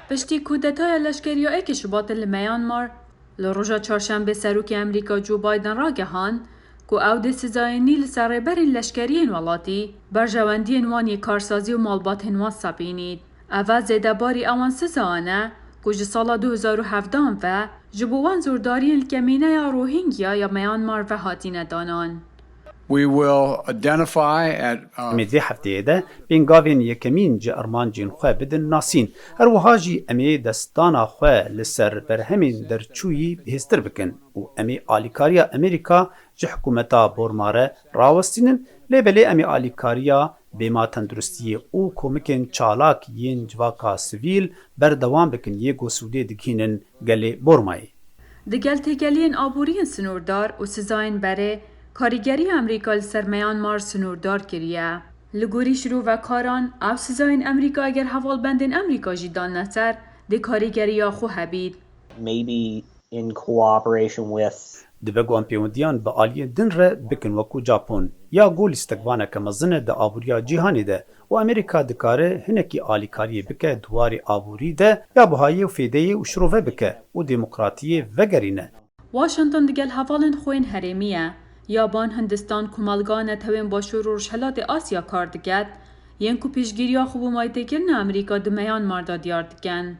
پشتی کودتای لشکری ایک شباط لمیانمار لروژا چهارشنبه سروک امریکا جو بایدن را گهان که او ده سزاینی لسر برین لشکرین ولاتی برجواندین وانی کارسازی و مالباتین وان سابینید. اوه زیده باری اوان سزانه که جسال 2017 و جبوان زوردارین کمینه یا روهینگیا یا میانمار و هاتین دانان. We will identify at امید هفته ده بینگاوین یکمین جه ارمانجین خواه بدن ناسین هر وحاجی امی دستانا خواه لسر برهمین در چویی بهستر بکن و امی آلیکاریا امریکا جه حکومتا بورماره راوستینن لیبلی امی آلیکاریا بیما تندرستی او کومکن چالاک ین جواکا سویل بردوام بکن یه گوسوده دکینن گلی بورمایی. دگل تگلین آبورین سنوردار و سزاین بره کاریگری امریکا لسر میانمار سنوردار کریه. لگوری شروع و کاران او سزاین امریکا اگر حوال بندین امریکا جیدان نسر ده کاریگری خو هبید. Maybe in cooperation with دبگوان پیوندیان به آلیه دن ره بکن وکو جاپون یا گول استقوانه که مزنه ده آبوریا جیهانی ده و امریکا دکاره هنکی آلیکاری بکه دواری آبوری ده یا بهایی و فیده و شروفه بکه و دموکراتیه وگرینه. واشنطن دگل حوالن خوین هرمیه. یابان هندستان کمالگانه توین با شروع رشحلات آسیا کار دگد ین کو پیشگیری خوب مایده کرن امریکا ده میانمار دا دیار دگن.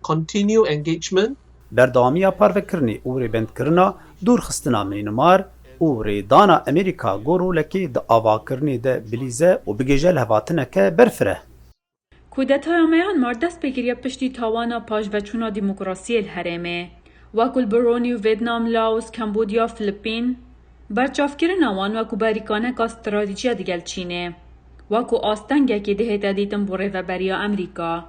Continue engagement بردامی پاروکرنی او ریبند کرنا دور خستنا مینمار او ریدانا امریکا گورو لکی ده آواکرنی ده بلیزه و بگیجل هواتنه که برفره. کودتای میانمار دست بگیریه پشتی تاوانا پاش و چونا دموکراسی الهرمه وکل برونی و ویتنام، لاوس، کمبودیا، فیلیپین برچافکرین آوان وکو باریکانه که استراتیجی دیگل چینه وکو آستنگه که دهت دیتن بوره و بریا امریکا.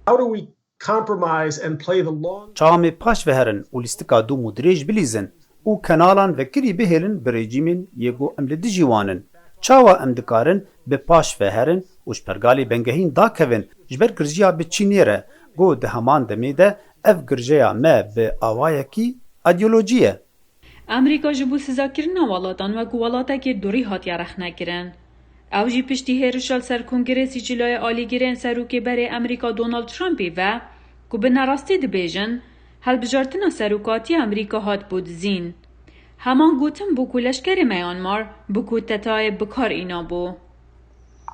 How do we compromise and play the long چاهم پاش وهرن و لیستکا دو مدریج بلیزن و کنالان وکری بهلن برژیمین یگو امل دیجیوانن. چاوا امدکارن به پاش وهرن و شپرگالی بنگهین دا کوین جبر گرجیا به چینیره گو ده همان دمیده اف گرجیا ما به آوایکی ایدئولوژیه. امریکا جبو سزا کرن والاتان و گوالاتا که دوری هات یارخ نگرن. او جی پشتی هرشال سر کنگرسی جلوی آلی گیرن سروک بره امریکا دونالد ترامپی و که به نراستی دبیجن هل بجارتنا سروکاتی امریکا هات بود زین. همان گوتم بو کلشکر میانمار بو کتتای بکار اینا بو.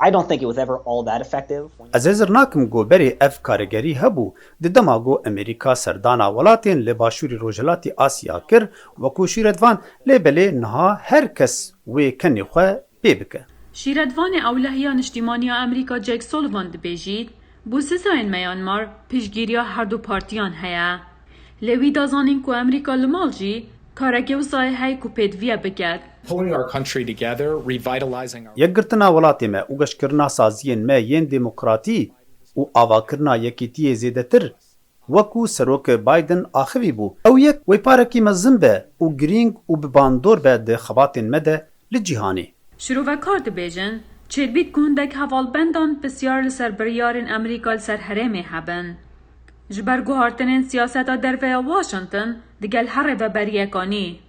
I don't think it was ever all that effective. از ازر ناکم گو بری اف کارگری هبو ددما گو امریکا سردانا ولاتین لباشوری روجلاتی آسیا کر وکو شیردوان لبلی نها هر کس وی کنی خواه بیبکه. شیردوان اولهیان اجتماعی امریکا جک سولوان دبیجید بو سزاین میانمار پیشگیریا هر دو پارتیان هیا. لوی دازانین که امریکا لمال جی کارگه و سایه های که پیدویه بگد. Pulling our country together, revitalizing our یک گرتنا ولاتی ما او گشکرنا سازین ما ین دموکراتی او آواکرنا یکیتی زیده تر وکو سروک بایدن آخوی بو او یک وی پارکی مزم به او گرینگ او بباندور به ده خباتین مده لجیهانی. شروع و کار دبیجن چید بید گوندک حوال بندان بسیار لسر بریارن امریکا لسر حرمه هبن. جبر گوهارتنین سیاستا در ویا واشنطن دگل هر و بریکانی.